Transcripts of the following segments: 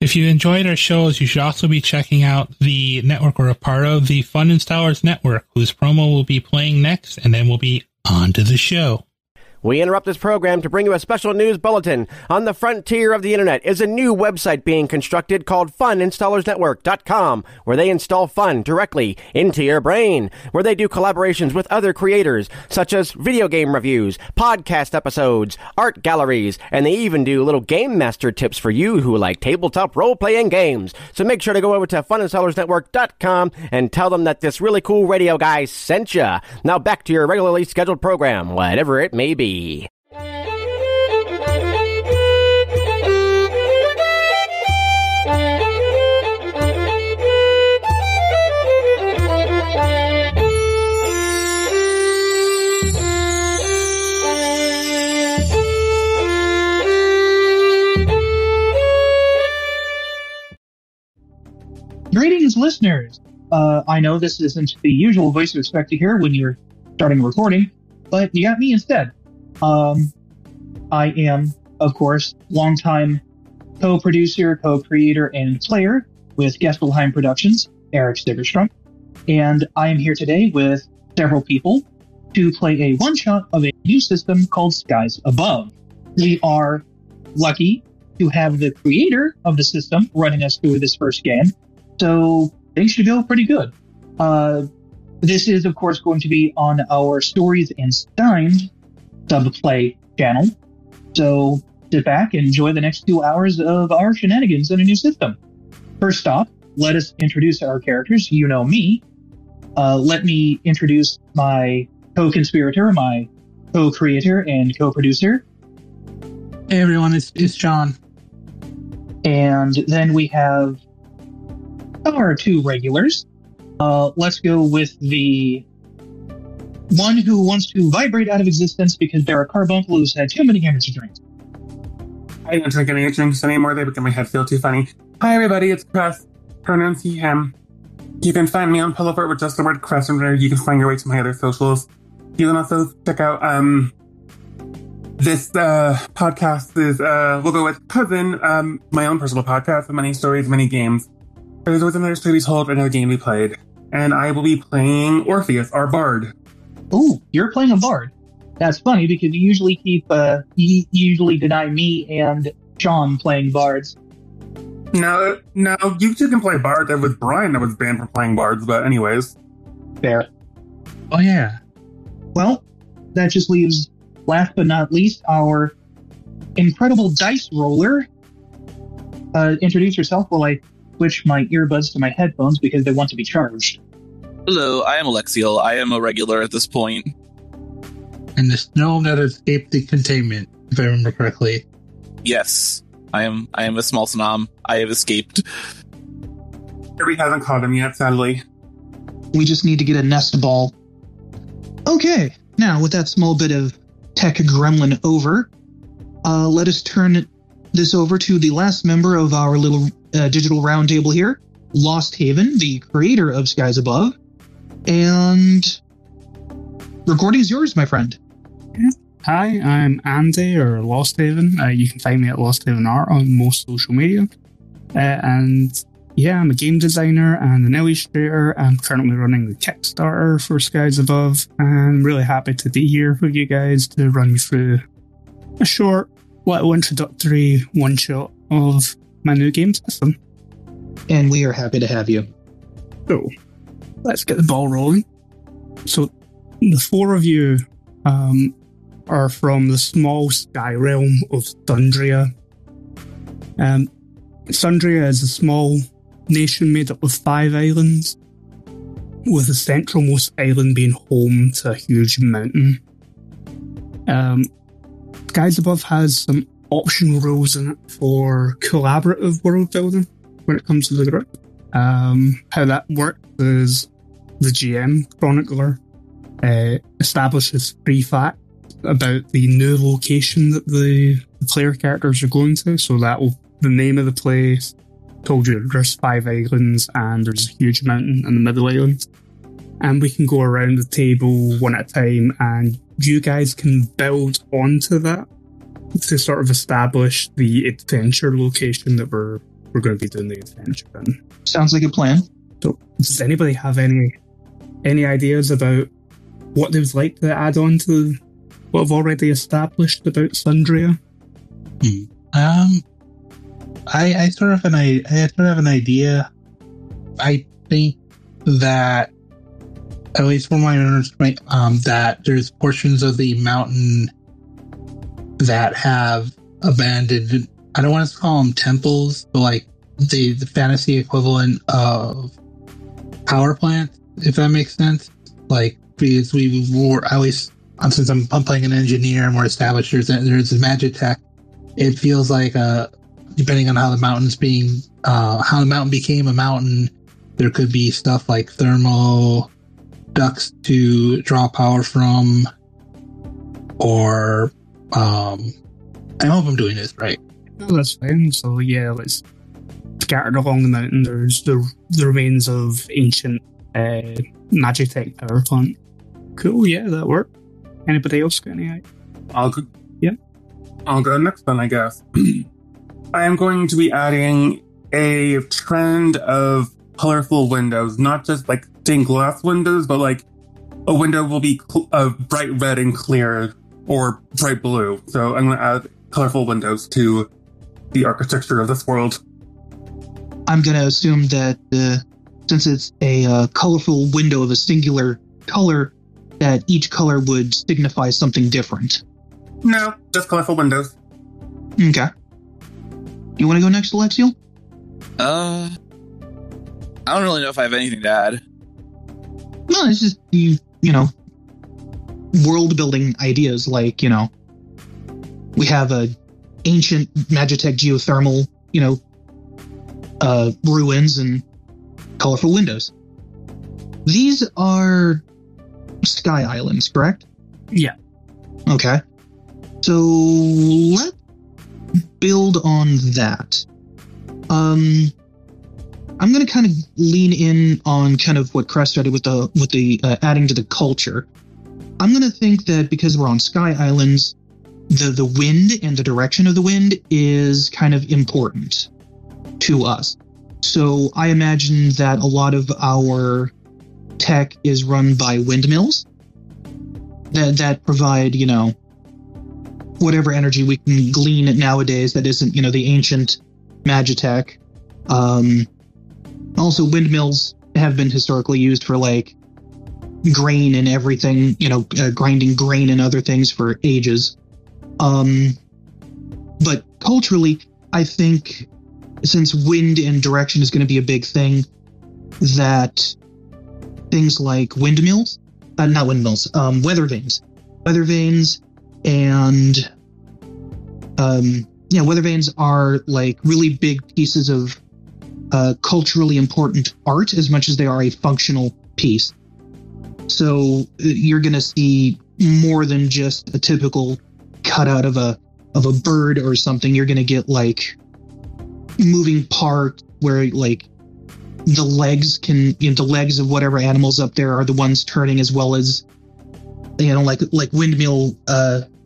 If you enjoyed our shows, you should also be checking out the network we're a part of, the Fun Installers Network, whose promo will be playing next, and then we'll be on to the show. We interrupt this program to bring you a special news bulletin. On the frontier of the internet is a new website being constructed called FuninstallersNetwork.com, where they install fun directly into your brain, where they do collaborations with other creators, such as video game reviews, podcast episodes, art galleries, and they even do little game master tips for you who like tabletop role-playing games. So make sure to go over to FuninstallersNetwork.com and tell them that this really cool radio guy sent ya. Now back to your regularly scheduled program, whatever it may be. Greetings, listeners. I know this isn't the usual voice you expect to hear when you're starting a recording, but you got me instead. I am, of course, longtime co-producer, co-creator, and player with Gestalheim Productions, Eric Stigerstrom, and I am here today with several people to play a one-shot of a new system called Skies Above. We are lucky to have the creator of the system running us through this first game, so things should go pretty good. This is, of course, going to be on our Stories and Steins sub-play channel, so sit back and enjoy the next 2 hours of our shenanigans in a new system. First off, let us introduce our characters. You know me. Let me introduce my co-conspirator, my co-creator, and co-producer. Hey everyone, it's John. And then we have our two regulars. Let's go with the one who wants to vibrate out of existence because they're a carbuncle who's had too many energy drinks. I don't drink any drinks anymore. They make my head feel too funny. Hi everybody, it's Cress. Pronouns he, him. You can find me on Pillowfort with just the word Cress, and there you can find your way to my other socials. You can also check out this podcast is we'll go with Cousin, my own personal podcast of many stories, many games. There's always another story we told, another game we played. And I will be playing Orpheus, our bard. Ooh, you're playing a bard. That's funny because you usually you usually deny me and Sean playing bards. No, you two can play bard. There was Brian that was banned from playing bards, but anyways. Fair. Oh yeah. Well, that just leaves, last but not least, our incredible dice roller. Introduce yourself while I switch my earbuds to my headphones because they want to be charged. Hello, I am Alexiel. I am a regular at this point. And the snow that escaped the containment, if I remember correctly. Yes, I am a small snom. I have escaped. Kirby hasn't caught him yet, sadly. We just need to get a nest ball. Okay, now with that small bit of tech gremlin over, let us turn this over to the last member of our little digital roundtable here, LostHaven, the creator of Skies Above. And recording is yours, my friend. Hi, I'm Andy, or LostHaven. You can find me at LostHavenArt on most social media. And yeah, I'm a game designer and an illustrator. I'm currently running the Kickstarter for Skies Above. And I'm really happy to be here with you guys to run you through a short little introductory one-shot of my new game system. And we are happy to have you. So, let's get the ball rolling. So, the four of you are from the small sky realm of Sundria. Sundria is a small nation made up of 5 islands, with the centralmost island being home to a huge mountain. Skies Above has some optional rules in it for collaborative world building when it comes to the group. How that works is the GM, Chronicler, establishes 3 facts about the new location that the player characters are going to. So that will, the name of the place, told you there's 5 islands and there's a huge mountain in the middle island. And we can go around the table one at a time and you guys can build onto that to sort of establish the adventure location that we're we're going to be doing the adventure in. Sounds like a plan. So, does anybody have any ideas about what they'd like to add on to what I've already established about Sundria? I sort of have an idea. I think that, at least from my understanding, that there's portions of the mountain that have abandoned, I don't want to call them temples, but like the fantasy equivalent of power plants, if that makes sense. Like, because we were, at least since I'm playing an engineer, more established, there's a magic tech. It feels like, depending on how the mountain became a mountain, there could be stuff like thermal ducts to draw power from, or I hope I'm doing this right. No, that's fine. So yeah, let's scattered along the mountain. There's the remains of ancient Magitech power plant. Cool, yeah, that worked. Anybody else got any idea? I'll go. Yeah, I'll go next then, I guess. I am going to be adding a trend of colorful windows, not just like stained glass windows, but like a window will be bright red and clear or bright blue. So I'm going to add colorful windows to the architecture of this world. I'm going to assume that since it's a colorful window of a singular color, that each color would signify something different. No, just colorful windows. Okay. You want to go next, Alexiel? I don't really know if I have anything to add. No, it's just, you know, world-building ideas like, you know, we have a ancient Magitech geothermal, you know, ruins and colorful windows. These are sky islands, correct? Yeah. Okay. So let's build on that. I'm going to kind of lean in on kind of what Crest started with the adding to the culture. I'm going to think that because we're on sky islands, the wind and the direction of the wind is kind of important to us. So I imagine that a lot of our tech is run by windmills that provide, you know, whatever energy we can glean nowadays that isn't, you know, the ancient Magitech. Also, windmills have been historically used for, like, grain and everything, you know, grinding grain and other things for ages. But culturally, I think since wind and direction is going to be a big thing, that things like windmills, not windmills, weather vanes and, weather vanes are like really big pieces of culturally important art as much as they are a functional piece. So you're going to see more than just a typical cutout of a bird or something. You're going to get like moving parts where like the legs the legs of whatever animals up there are the ones turning, as well as, you know, like windmill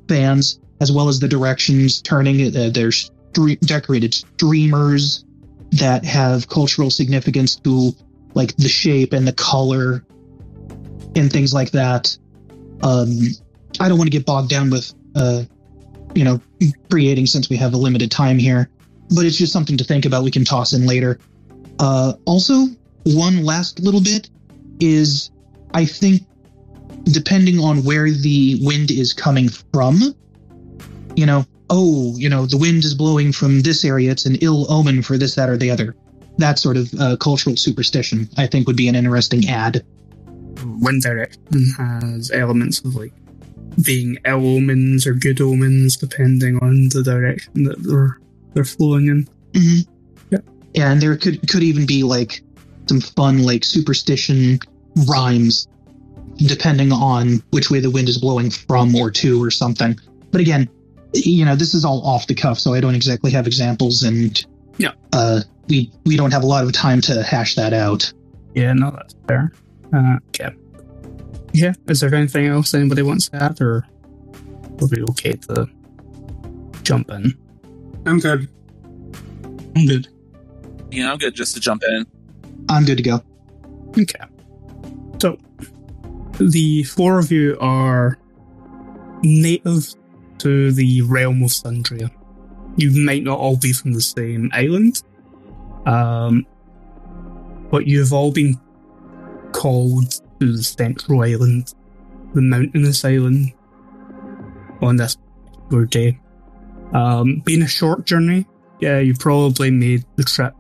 fans, as well as the directions turning. There's decorated streamers that have cultural significance to like the shape and the color and things like that. I don't want to get bogged down with, you know, creating, since we have a limited time here, but it's just something to think about. We can toss in later. Also, one last little bit is, I think, depending on where the wind is coming from, you know, the wind is blowing from this area, it's an ill omen for this, that, or the other. That sort of cultural superstition, I think, would be an interesting add. Wind direction has elements of like being ill omens or good omens, depending on the direction that they're flowing in. Mm-hmm. Yeah, and there could even be like some fun like superstition rhymes, depending on which way the wind is blowing from or to or something. But again, you know, this is all off the cuff, so I don't exactly have examples, and we don't have a lot of time to hash that out. Yeah, no, that's fair. Okay. Yeah, is there anything else anybody wants to add, or will be okay to jump in? I'm good. Yeah, I'm good just to jump in. I'm good to go. Okay. So, the four of you are native to the realm of Sundria. You might not all be from the same island, but you've all been called to the central island, the mountainous island, on this particular day. Being a short journey, yeah, you probably made the trip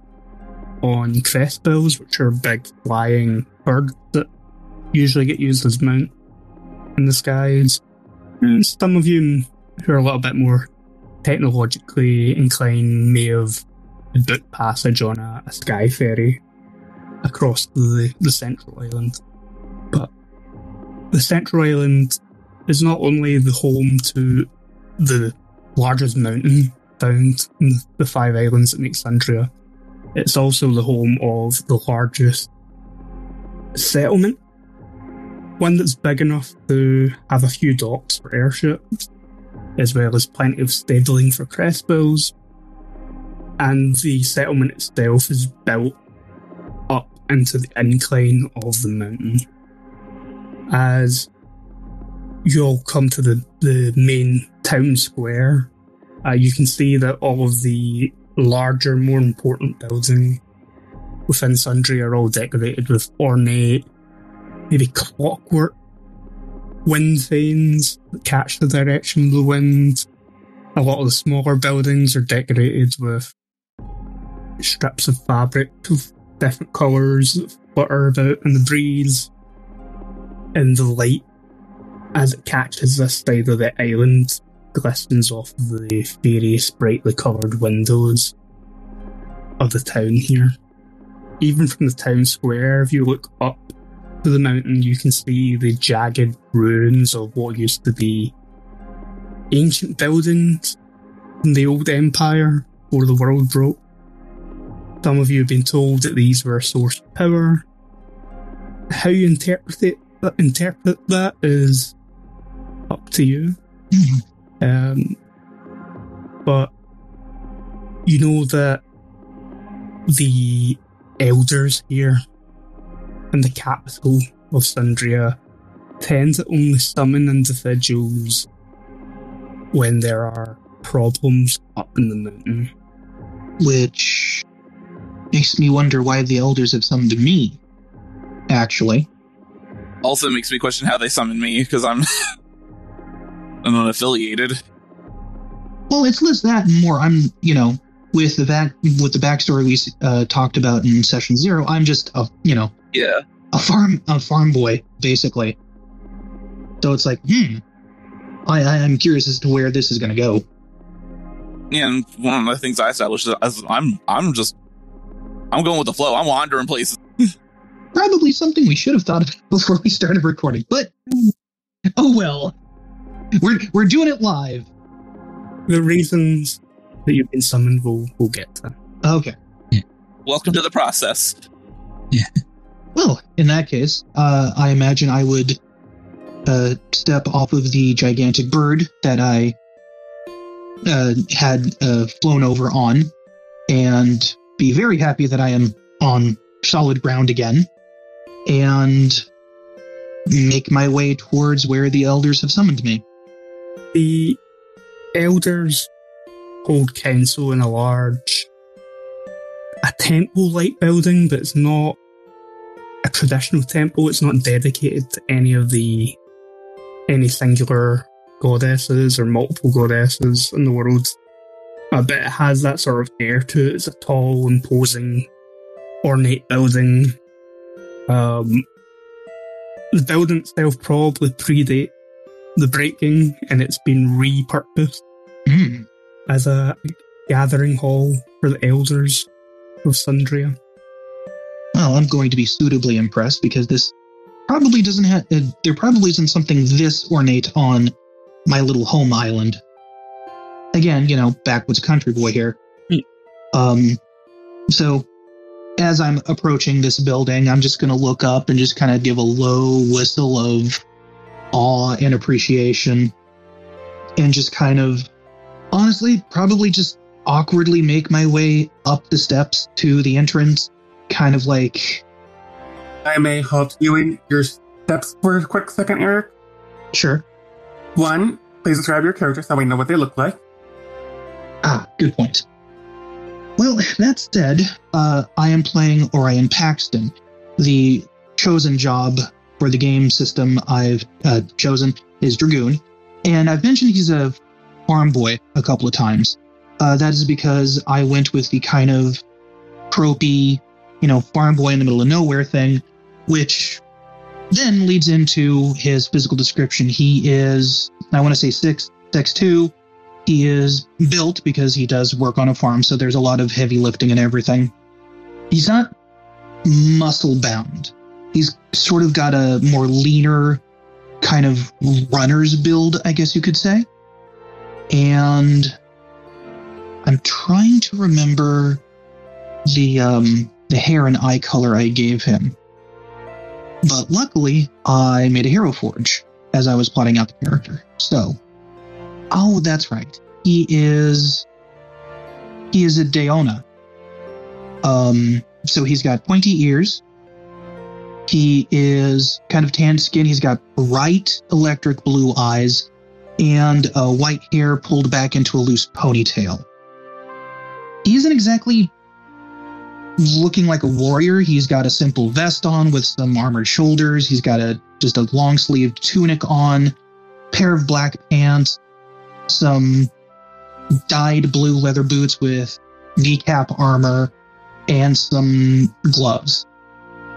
on crestbills, which are big flying birds that usually get used as mount in the skies. And some of you who are a little bit more technologically inclined may have booked passage on a sky ferry across the central island. But the central island is not only the home to the largest mountain found in the 5 islands that make Sundria, it's also the home of the largest settlement. One that's big enough to have a few docks for airships, as well as plenty of stabling for crestbills. And the settlement itself is built up into the incline of the mountain. As you all come to the main town square, you can see that all of the larger, more important buildings within Sundry are all decorated with ornate, maybe clockwork wind vanes that catch the direction of the wind. A lot of the smaller buildings are decorated with strips of fabric of different colours that flutter about in the breeze. And the light, as it catches this side of the island, glistens off the various brightly coloured windows of the town here. Even from the town square, if you look up to the mountain, you can see the jagged ruins of what used to be ancient buildings from the old empire before the world broke. Some of you have been told that these were a source of power. How you interpret that is up to you. But you know that the elders here in the capital of Sundria tend to only summon individuals when there are problems up in the mountain. Which makes me wonder why the elders have summoned me, actually. Also makes me question how they summoned me, because I'm unaffiliated. Well, it's less that and more. I'm, with the backstory we talked about in session 0, I'm just a farm boy, basically. So it's like, I'm curious as to where this is going to go. Yeah, and one of the things I established is I'm going with the flow. I'm wandering places. Probably something we should have thought of before we started recording, but oh well. We're doing it live. The reasons that you've been summoned we'll get to. Okay. Yeah. Welcome to the process. Yeah. Well, in that case, I imagine I would step off of the gigantic bird that I had flown over on and be very happy that I am on solid ground again and make my way towards where the elders have summoned me. The elders hold council in a temple-like building, but it's not a traditional temple. It's not dedicated to any singular goddesses or multiple goddesses in the world. But it has that sort of air to it. It's a tall, imposing, ornate building. The building itself probably predate the breaking, and it's been repurposed as a gathering hall for the elders of Sundria. Well, I'm going to be suitably impressed because this probably doesn't have. There probably isn't something this ornate on my little home island. Again, backwoods country boy here. So as I'm approaching this building, I'm just going to look up and just kind of give a low whistle of awe and appreciation, and just kind of, honestly, probably just awkwardly make my way up the steps to the entrance, kind of like... I may halt you in your steps for a quick second, Eric. Sure. 1, please describe your character so we know what they look like. Good point. Well, that said, I am playing Orion Paxton. The chosen job for the game system I've chosen is Dragoon, and I've mentioned he's a farm boy a couple of times. That is because I went with the kind of tropey, farm boy in the middle of nowhere thing, which then leads into his physical description. He is, I want to say 6'2". He is built because he does work on a farm, so there's a lot of heavy lifting and everything. He's not muscle-bound. He's sort of got a more leaner kind of runner's build, I guess you could say. And I'm trying to remember the hair and eye color I gave him. But luckily, I made a hero forge as I was plotting out the character. So, that's right. He is a Daona. So he's got pointy ears. He is kind of tanned skin. He's got bright electric blue eyes and white hair pulled back into a loose ponytail. He isn't exactly looking like a warrior. He's got a simple vest on with some armored shoulders. He's got just a long-sleeved tunic on, pair of black pants, some dyed blue leather boots with kneecap armor, and some gloves.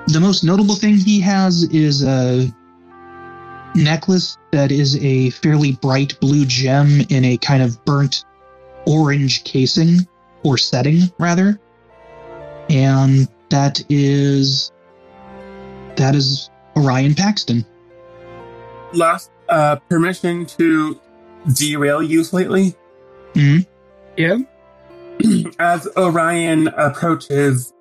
The most notable thing he has is a necklace that is a fairly bright blue gem in a kind of burnt orange casing, or setting, rather. And that is Orion Paxton. Lost permission to derail you slightly? Mm-hmm. Yeah. As Orion approaches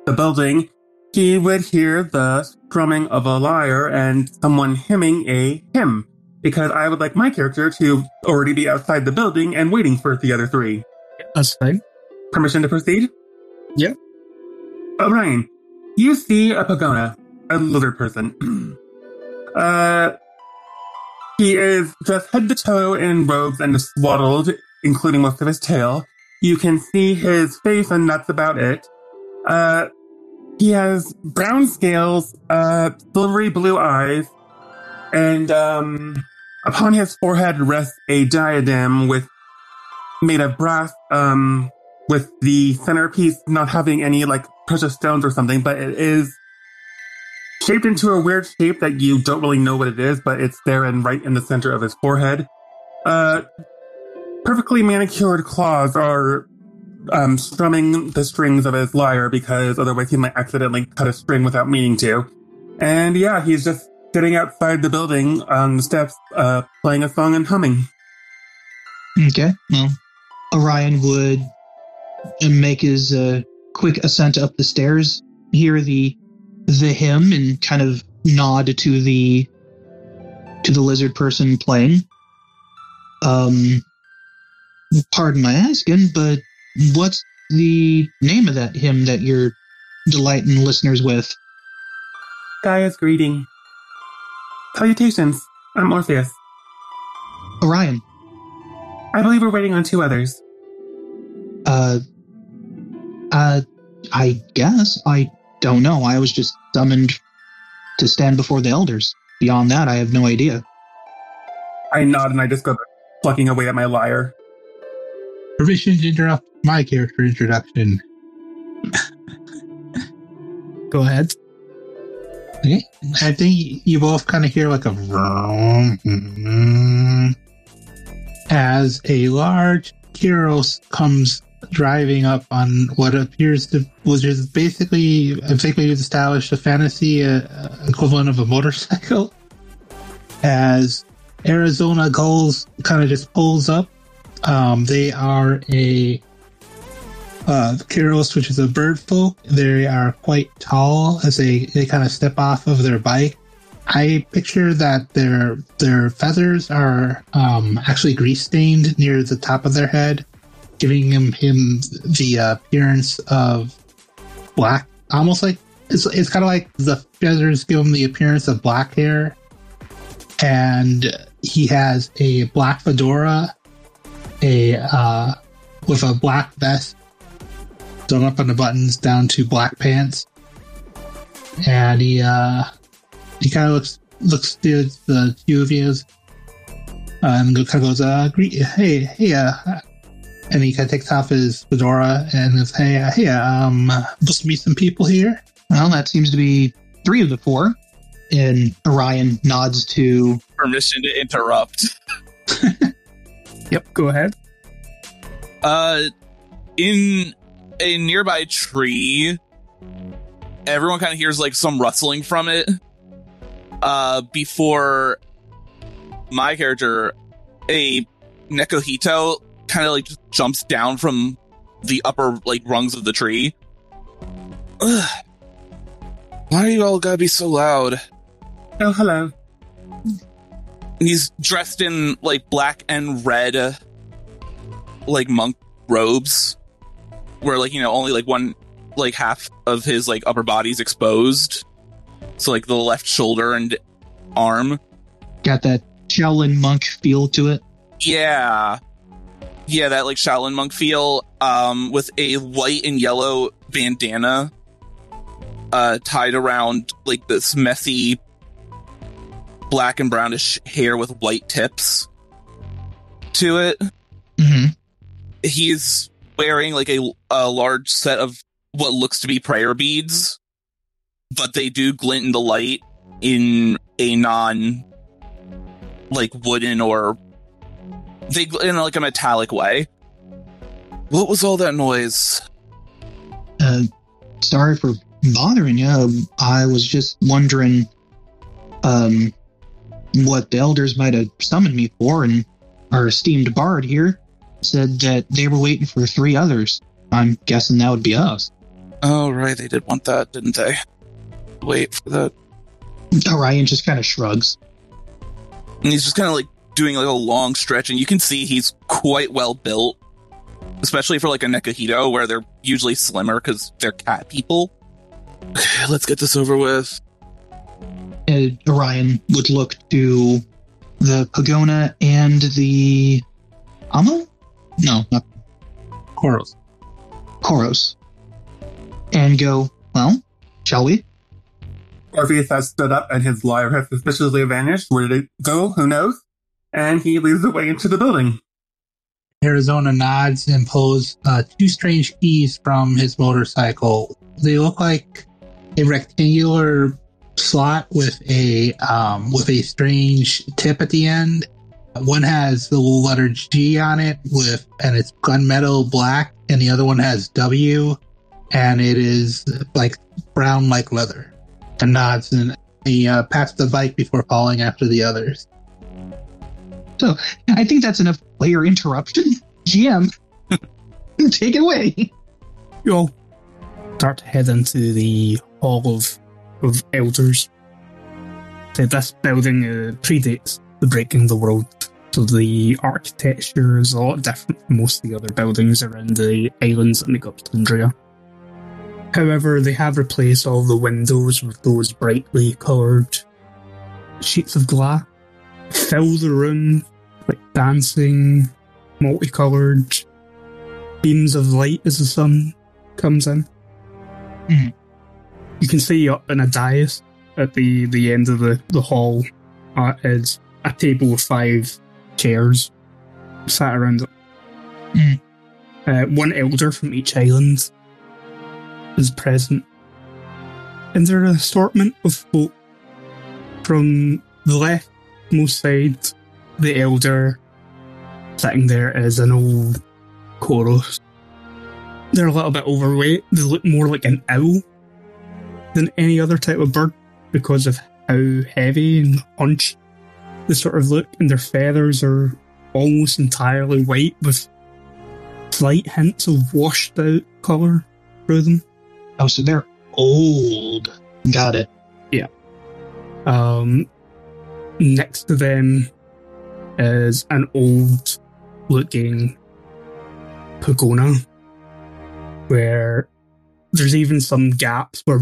the building, he would hear the strumming of a lyre and someone hymning a hymn, because I would like my character to already be outside the building and waiting for the other three. That's fine. Permission to proceed? Yeah. Orion, you see a Pagona, a lizard person. He is dressed head to toe in robes and is swaddled, including most of his tail. You can see his face, and that's about it. He has brown scales, silvery blue eyes, and upon his forehead rests a diadem made of brass, with the centerpiece not having any precious stones or something, but it is shaped into a weird shape that you don't really know what it is, but it's there and right in the center of his forehead. Perfectly manicured claws are strumming the strings of his lyre, because otherwise he might accidentally cut a string without meaning to. And yeah, he's just sitting outside the building on the steps, playing a song and humming. Okay, well, Orion would make his quick ascent up the stairs, hear the hymn, and kind of nod to the lizard person playing. Pardon my asking, but what's the name of that hymn that you're delighting listeners with? Gaia's greeting. Salutations, I'm Orpheus. Orion. I believe we're waiting on 2 others. I guess. I don't know. I was just summoned to stand before the elders. Beyond that, I have no idea. I nod and I just go back, plucking away at my lyre. Permission to interrupt my character introduction. Go ahead. Okay. I think you both kind of hear like a vroom as a large Kyros comes driving up on what appears to was just basically, I think we've established a fantasy equivalent of a motorcycle, as Arizona Gulls kind of just pulls up. They are a Kyros, which is a bird folk. They are quite tall as they kind of step off of their bike. I picture that their feathers are actually grease stained near the top of their head, giving him the appearance of black, almost like it's kind of like the feathers give him the appearance of black hair, and he has a black fedora, with a black vest done up on the buttons down to black pants, and he kind of looks to the two of you and kind of goes, hey, and he kind of takes off his fedora and goes, hey, supposed to meet some people here. Well, that seems to be 3 of the 4. And Orion nods to... Permission to interrupt. Yep, go ahead. In a nearby tree, everyone kind of hears like some rustling from it. Before my character, a Nekohito, kind of like just jumps down from the upper like rungs of the tree. Ugh. Why do you all gotta be so loud? Oh, hello. He's dressed in like black and red, like monk robes, where like, you know, only like one, like half of his like upper body's exposed. So like the left shoulder and arm. Got that Shaolin monk feel to it. Yeah, that like Shaolin monk feel, with a white and yellow bandana tied around like this messy black and brownish hair with white tips to it. Mm-hmm. He's wearing like a large set of what looks to be prayer beads, but they do glint in the light in a non like wooden, or they glint in like a metallic way. What was all that noise? Sorry for bothering you. I was just wondering what the elders might have summoned me for, and our esteemed bard here said that they were waiting for 3 others. I'm guessing that would be us. Oh, right, they did want that, didn't they? Wait for that. Orion just kind of shrugs. And he's just kind of like doing like a long stretch, and you can see he's quite well built, especially for like a Nekohito, where they're usually slimmer because they're cat people. Okay, let's get this over with. Orion would look to the Pagona and the Amo? No, not Koros. And go, well, shall we? Orpheus has stood up and his lyre has suspiciously vanished. Where did it go? Who knows? And he leads the way into the building. Arizona nods and pulls 2 strange keys from his motorcycle. They look like a rectangular slot with a strange tip at the end. One has the little letter G on it and it's gunmetal black, and the other one has W, and it is like brown like leather. And nods, and he pats the bike before falling after the others. So I think that's enough player interruption. GM, take it away. You'll start to head into the Hall of Elders. So this building predates the Breaking of the World, so the architecture is a lot different from most of the other buildings around the islands that make up Tundra. However, they have replaced all the windows with those brightly coloured sheets of glass. Fill the room like dancing, multicoloured beams of light as the sun comes in. Mm. You can see up in a dais at the end of the hall is a table with 5 chairs sat around it. Mm. One elder from each island is present. And there are an assortment of folk. From the leftmost side, the elder sitting there is an old Koros. They're a little bit overweight. They look more like an owl than any other type of bird because of how heavy and hunched they sort of look, and their feathers are almost entirely white with slight hints of washed out colour through them. Oh, so they're old. Got it. Yeah. Next to them is an old-looking pagoda, where there's even some gaps where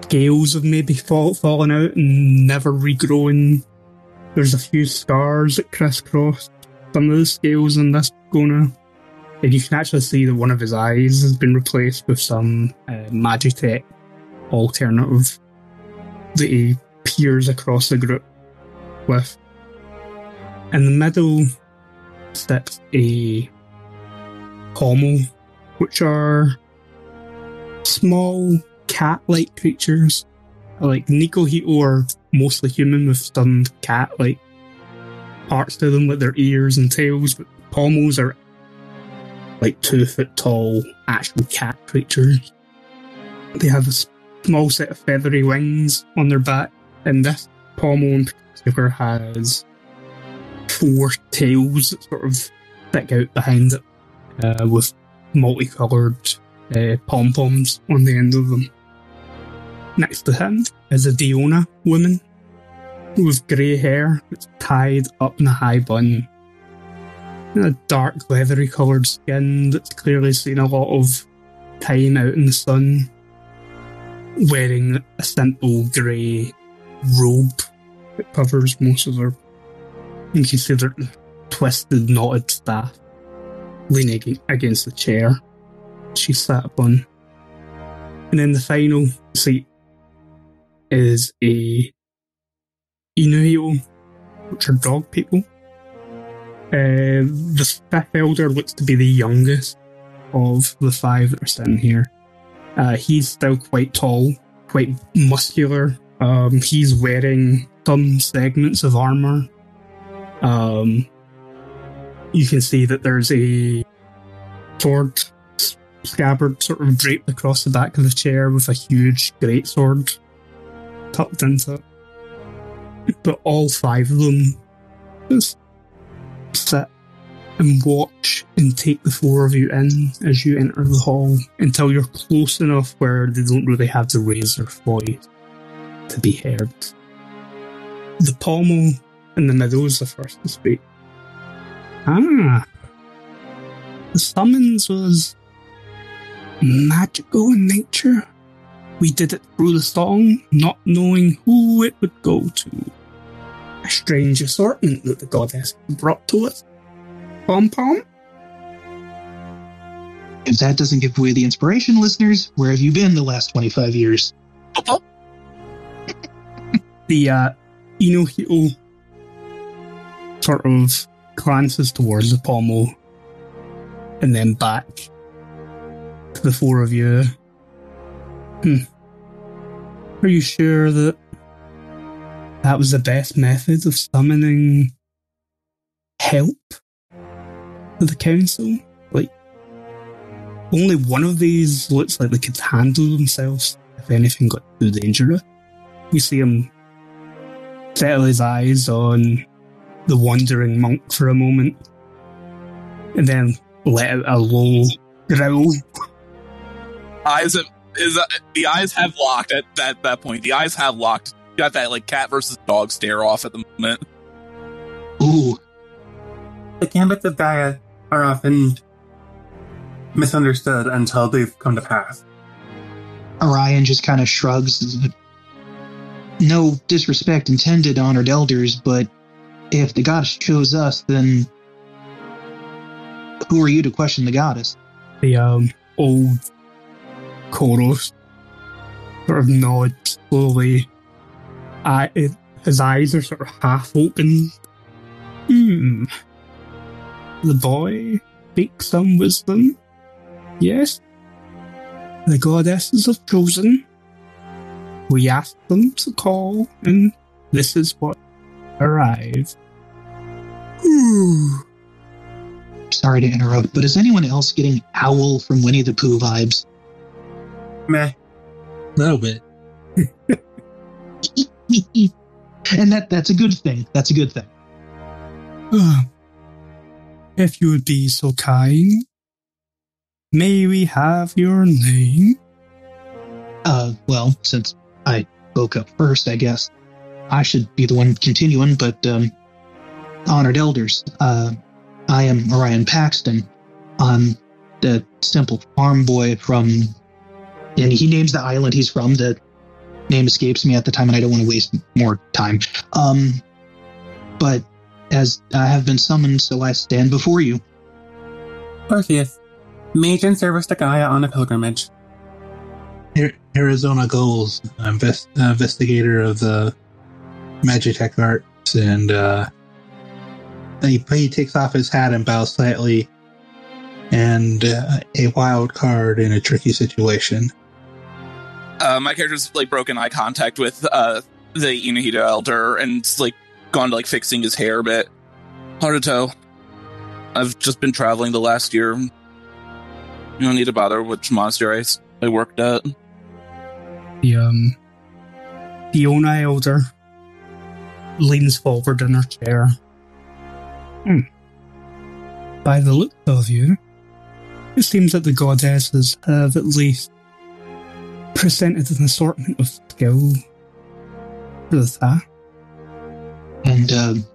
scales have maybe fallen out and never regrown. There's a few scars that crisscross some of the scales in this pagoda. And you can actually see that one of his eyes has been replaced with some Magitech alternative that he peers across the group with. In the middle sits a pommel, which are small cat-like creatures. Like Nikohito are mostly human with some cat-like parts to them, like their ears and tails, but pommels are like 2 foot tall actual cat creatures. They have a small set of feathery wings on their back, and this pommel in particular has 4 tails that sort of stick out behind it, with multicoloured pom-poms on the end of them. Next to him is a Diona woman with grey hair that's tied up in a high bun. And a dark leathery coloured skin that's clearly seen a lot of time out in the sun. Wearing a simple grey robe that covers most of her. You can see their twisted, knotted staff leaning against the chair she sat upon. And then the final seat is a Inuhito, which are dog people. The 5th elder looks to be the youngest of the 5 that are sitting here. He's still quite tall, quite muscular. He's wearing some segments of armour. You can see that there's a sword scabbard sort of draped across the back of the chair with a huge greatsword tucked into it. But all 5 of them just sit and watch and take the 4 of you in as you enter the hall until you're close enough where they don't really have to raise their voice to be heard. The pommel in the middle is the first to speak. The summons was magical in nature. We did it through the song, not knowing who it would go to. A strange assortment that the goddess brought to us. Pom-pom? If that doesn't give away the inspiration, listeners, where have you been the last 25 years? The Inuhito sort of glances towards the pommel and then back to the 4 of you. Are you sure that was the best method of summoning help to the council? Like, only one of these looks like they could handle themselves if anything got too dangerous. You see him settle his eyes on the wandering monk for a moment, and then let out a low growl. The eyes have locked at that point. The eyes have locked. You got that like cat versus dog stare off at the moment. Ooh. The gambits of Gaia are often misunderstood until they've come to pass. Orion just kind of shrugs. No disrespect intended, honored elders, but if the goddess chose us, then who are you to question the goddess? The old Koros sort of nods slowly. His eyes are sort of half open. The boy speaks some wisdom. Yes, the goddesses have chosen. We asked them to call, and this is what arrived. Sorry to interrupt, but is anyone else getting Owl from Winnie the Pooh vibes? Meh. A little bit. And that's a good thing. That's a good thing. If you would be so kind, may we have your name? Well, since I spoke up first, I guess I should be the one continuing, but, honored elders, I am Orion Paxton, the simple farm boy from, and he names the island he's from. The name escapes me at the time, and I don't want to waste more time. But as I have been summoned, so I stand before you. Orpheus, mage in service to Gaia on a pilgrimage. Arizona Gulls, investigator of the Magitech arts, and he takes off his hat and bows slightly, and a wild card in a tricky situation. My character's like broken eye contact with the Inahito Elder and like gone to like fixing his hair a bit. Haruto, I've just been traveling the last year. You don't need to bother which monastery I worked at. The Iona Elder leans forward in her chair. By the look of you, it seems that the goddesses have at least presented an assortment of skill for the task. And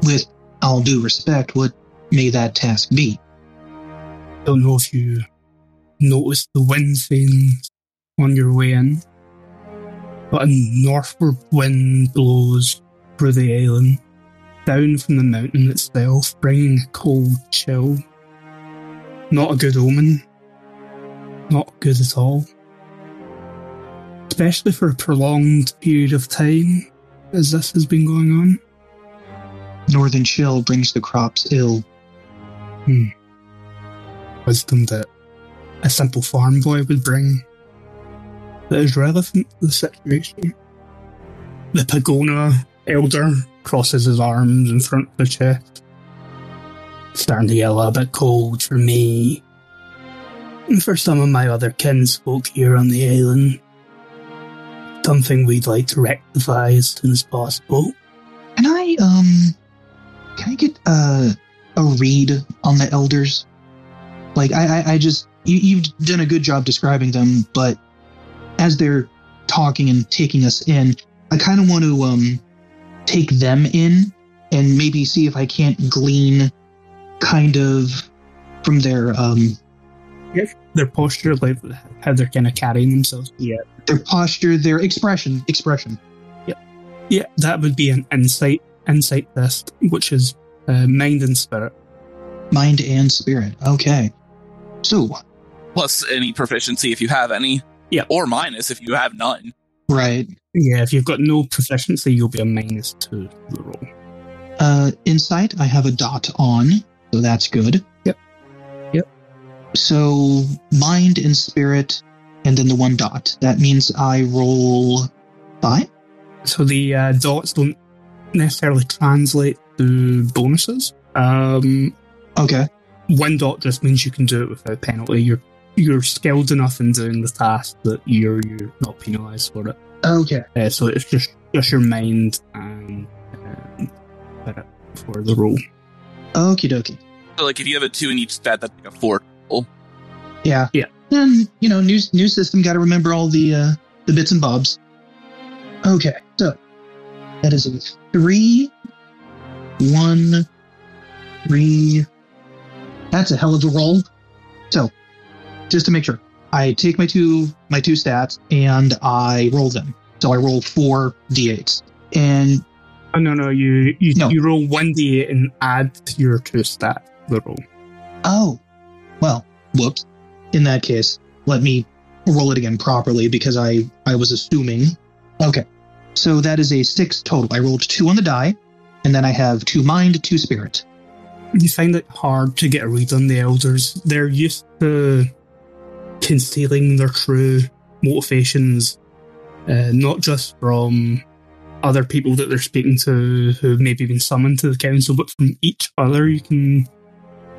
with all due respect, what may that task be? Don't know if you noticed the wind things on your way in, but a northward wind blows through the island, down from the mountain itself, bringing a cold chill. Not a good omen. Not good at all. Especially for a prolonged period of time, as this has been going on. Northern chill brings the crops ill. Wisdom that a simple farm boy would bring that is relevant to the situation. The Pagona Elder crosses his arms in front of the chest. Starting to get a little bit cold for me, and for some of my other kinsfolk here on the island. Something we'd like to rectify as soon as possible. Can I get a read on the elders? Like, I just, you've done a good job describing them, but as they're talking and taking us in, I kind of want to take them in and maybe see if I can't glean kind of from their their posture, like how they're kind of carrying themselves. Yeah, their posture, their expression. Yeah, that would be an insight test, which is mind and spirit. Mind and spirit. Okay. So, plus any proficiency if you have any. Yeah, or minus if you have none. Right. Yeah, if you've got no proficiency, you'll be a -2 to the roll. Insight, I have a dot on, so that's good. Yep. So, mind and spirit, and then the 1 dot. That means I roll 5? So the dots don't necessarily translate to bonuses. Okay. 1 dot just means you can do it without penalty. You're skilled enough in doing the task that you're not penalised for it. Okay. So it's just your mind and spirit for the roll. Okie dokie. So like if you have a 2 in each stat, that's like a 4. Yeah. Yeah. And, new system, got to remember all the bits and bobs. Okay, so that is a 3, 1, 3. That's a hell of a roll. So, just to make sure, I take my two stats and I roll them. So I roll 4 d8s. And no, you roll 1d8 and add to your 2 stats the roll. Oh, well, whoops. In that case, let me roll it again properly because I was assuming. Okay, so that is a 6 total. I rolled 2 on the die, and then I have 2 mind, 2 spirit. You find it hard to get a read on the elders. They're used to concealing their true motivations, not just from other people that they're speaking to who've maybe been summoned to the council, but from each other. You can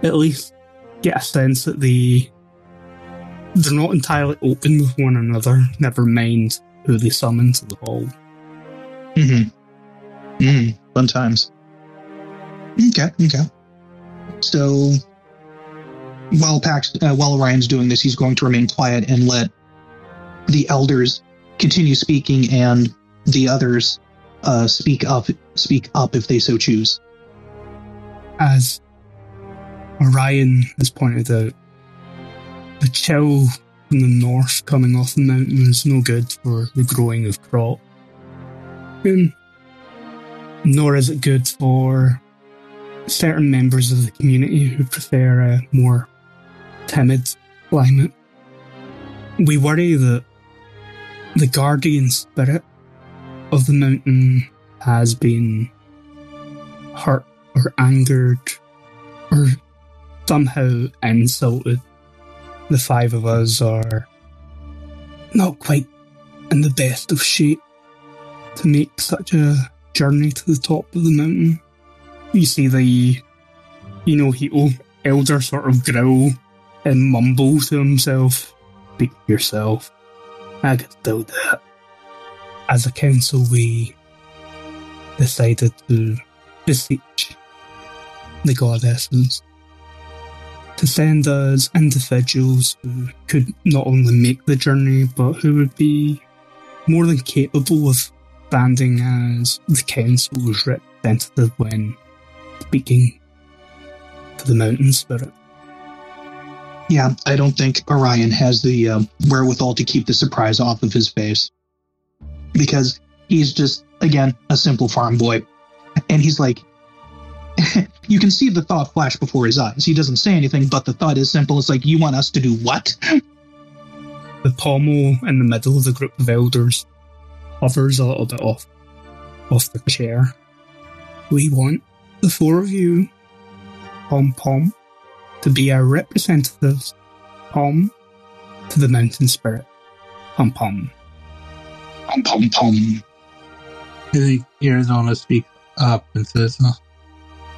at least get a sense that they're not entirely open with one another, never mind who they summon to the hall. Fun times. Okay. So, while Orion's doing this, he's going to remain quiet and let the elders continue speaking and the others speak up if they so choose. As Orion has pointed out the chill from the north coming off the mountain is no good for the growing of crop. Nor is it good for certain members of the community who prefer a more timid climate. We worry that the guardian spirit of the mountain has been hurt or angered or somehow insulted. The five of us are not quite in the best of shape to make such a journey to the top of the mountain. You see the, Hito elder sort of growl and mumble to himself. Speak for yourself. I could do that. As a council, we decided to beseech the goddesses to send us individuals who could not only make the journey, but who would be more than capable of standing as the council's representative when speaking to the mountain spirit. Yeah, I don't think Orion has the wherewithal to keep the surprise off of his face. Because he's just, again, a simple farm boy. And he's like, you can see the thought flash before his eyes. He doesn't say anything, but the thought is simple. It's like, you want us to do what? The pommel in the middle of the group of elders hovers a little bit off the chair. We want the four of you, Pom-Pom, to be our representatives, Pom, to the mountain spirit. Pom-Pom. Pom-Pom-Pom. I think Arizona speaks up and says,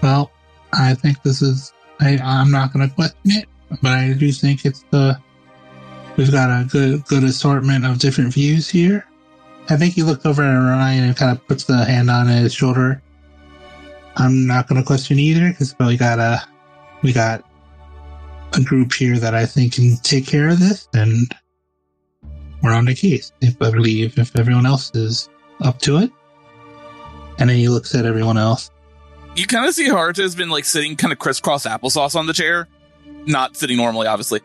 well, I think this is, I'm not going to question it, but I do think we've got a good assortment of different views here. I think he looked over at Orion and kind of puts the hand on his shoulder. I'm not going to question either, because we got a group here that I think can take care of this, and we're on the case. If everyone else is up to it. And then he looks at everyone else. You kind of see Haruto has been sitting kind of crisscross applesauce on the chair. Not sitting normally, obviously.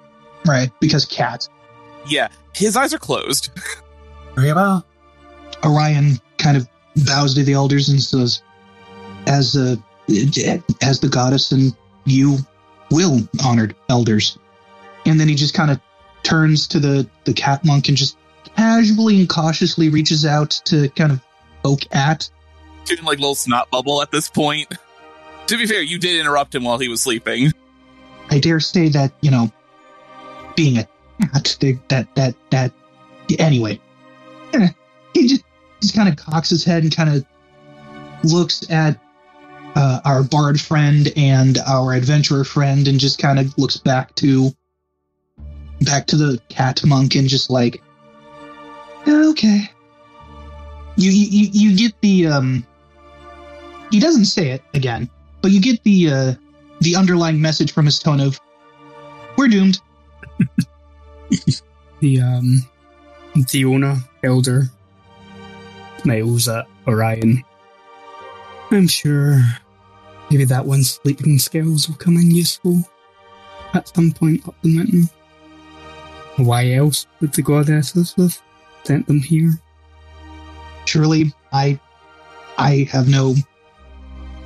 Right, because cat. Yeah, his eyes are closed. Very well. Orion kind of bows to the elders and says, as the goddess, and you will, honored elders. And then he just kind of turns to the cat monk and just casually and cautiously reaches out to kind of poke at. Doing little snot bubble at this point. To be fair, you did interrupt him while he was sleeping. I dare say that, being a cat, that anyway. He just kind of cocks his head and kind of looks at our bard friend and our adventurer friend and just kind of looks back to the cat monk and just like, okay. You get the he doesn't say it again, but you get the underlying message from his tone of, we're doomed. The Diona elder smiles at Orion. I'm sure maybe that one's sleeping skills will come in useful at some point up the mountain. Why else would the goddesses have sent them here? Surely, I have no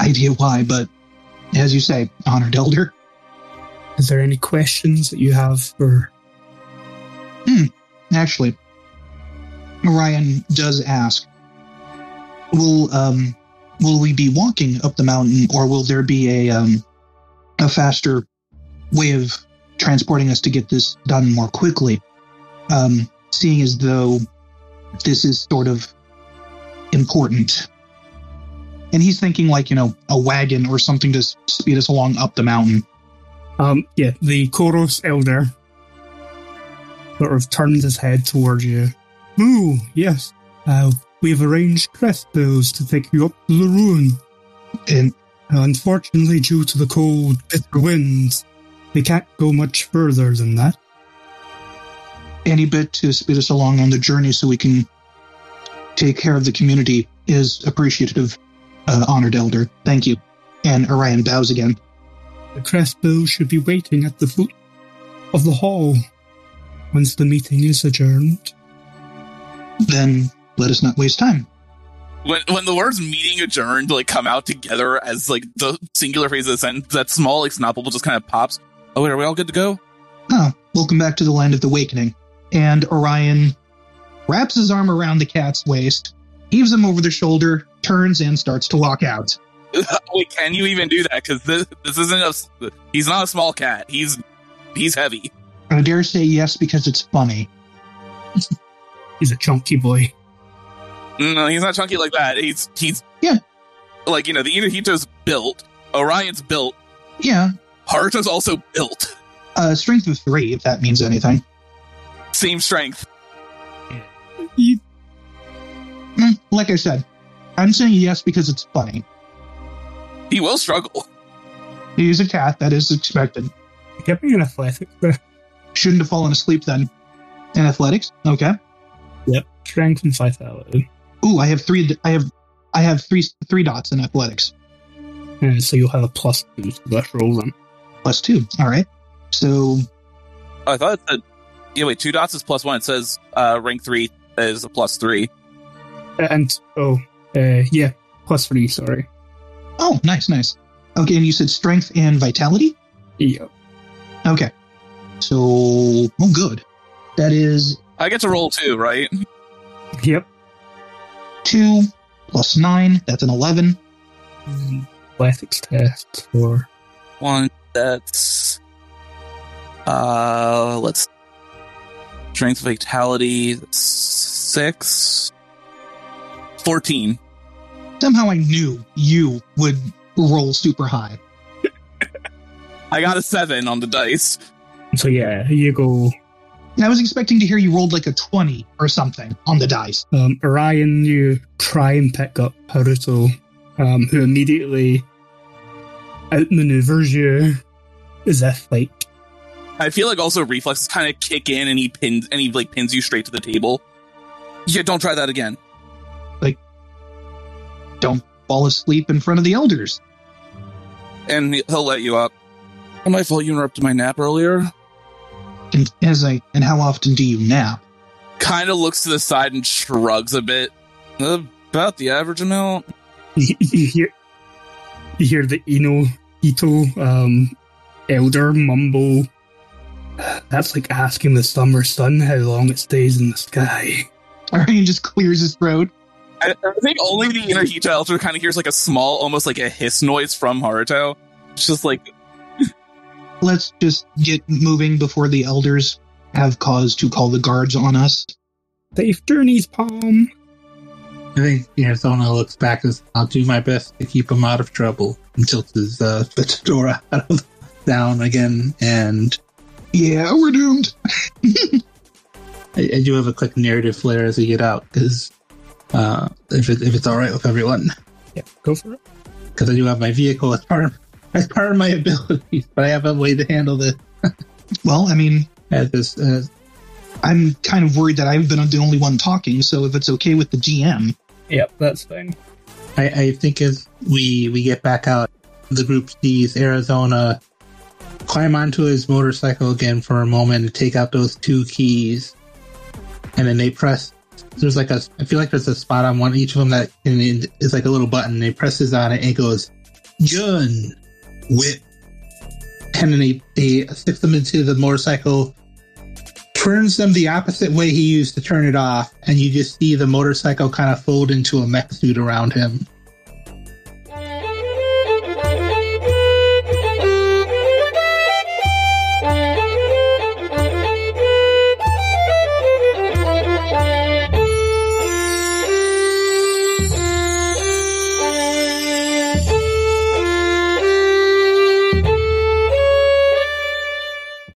idea why, but as you say, honored elder. Is there any questions that you have for... Actually, Orion does ask, will we be walking up the mountain, or will there be a faster way of transporting us to get this done more quickly? Seeing as though this is sort of important. And he's thinking a wagon or something to speed us along up the mountain. Yeah, the Koros elder sort of turns his head towards you. Oh, yes. We've arranged crest bills to take you up to the ruin. And unfortunately, due to the cold, bitter winds, they can't go much further than that. Any bit to speed us along on the journey so we can take care of the community is appreciative, honored elder. Thank you. And Orion bows again. The crest bill should be waiting at the foot of the hall once the meeting is adjourned. Then let us not waste time. When the words meeting adjourned come out together as the singular phrase of the sentence, that small snot bubble just kind of pops. Oh wait, are we all good to go? Welcome back to the Land of the Awakening. And Orion wraps his arm around the cat's waist, heaves him over the shoulder, turns and starts to walk out. Wait, can you even do that? Because this isn't he's not a small cat. He's heavy. I dare say yes because it's funny. He's a chunky boy. No, he's not chunky like that. He's yeah. The Inahito's built. Orion's built. Yeah. Haruto's also built. Strength of 3, if that means anything. Same strength. Like I said, I'm saying yes because it's funny. He will struggle. He's a cat, that is expected. Get me an athletics there. Shouldn't have fallen asleep then. In athletics? Okay. Yep. Strength and vitality. Ooh, I have three dots in athletics. So you'll have a +2 to that roll then. +2. All right. So I thought it said 2 dots is +1. It says rank 3 is a +3. +3, sorry. Oh, nice. Okay, and you said strength and vitality? Yeah. Okay. So, good. That is... I get to roll 2, right? Yep. 2 + 9, that's an 11. Athletics test for... 1, that's... let's... Strength, vitality, that's 6... 14. Somehow I knew you would roll super high. I got a 7 on the dice. So yeah, you go... I was expecting to hear you rolled a 20 or something on the dice. Orion, you try and pick up Haruto, who immediately outmaneuvers you as if I feel also reflexes kind of kick in and he pins you straight to the table. Yeah, don't try that again. Don't fall asleep in front of the elders. And he'll let you up. My fault you interrupted my nap earlier. And how often do you nap? Kind of looks to the side and shrugs a bit. About the average amount. You hear the Ito elder mumble. That's like asking the summer sun how long it stays in the sky. Orion just clears his throat. I think only the Inahito elder kind of hears a small, almost a hiss noise from Haruto. It's just Let's just get moving before the elders have cause to call the guards on us. Safe journeys, Palm. I think Arizona looks back and says, I'll do my best to keep him out of trouble, and tilts his fedora down again, and... Yeah, we're doomed. I do have a quick narrative flare as we get out, because if it's alright with everyone. Yeah, go for it. Because I do have my vehicle as part of my abilities, but I have a way to handle this. Well, I mean... I'm kind of worried that I've been the only one talking, so if it's okay with the GM... Yep, that's fine. I think as we get back out, the group sees Arizona climb onto his motorcycle again for a moment and take out those 2 keys. And then they press... There's I feel like there's a spot on each of them that is a little button. And he presses on it and it goes, gun, whip. And then he sticks them into the motorcycle, turns them the opposite way he used to turn it off, and you just see the motorcycle kind of fold into a mech suit around him.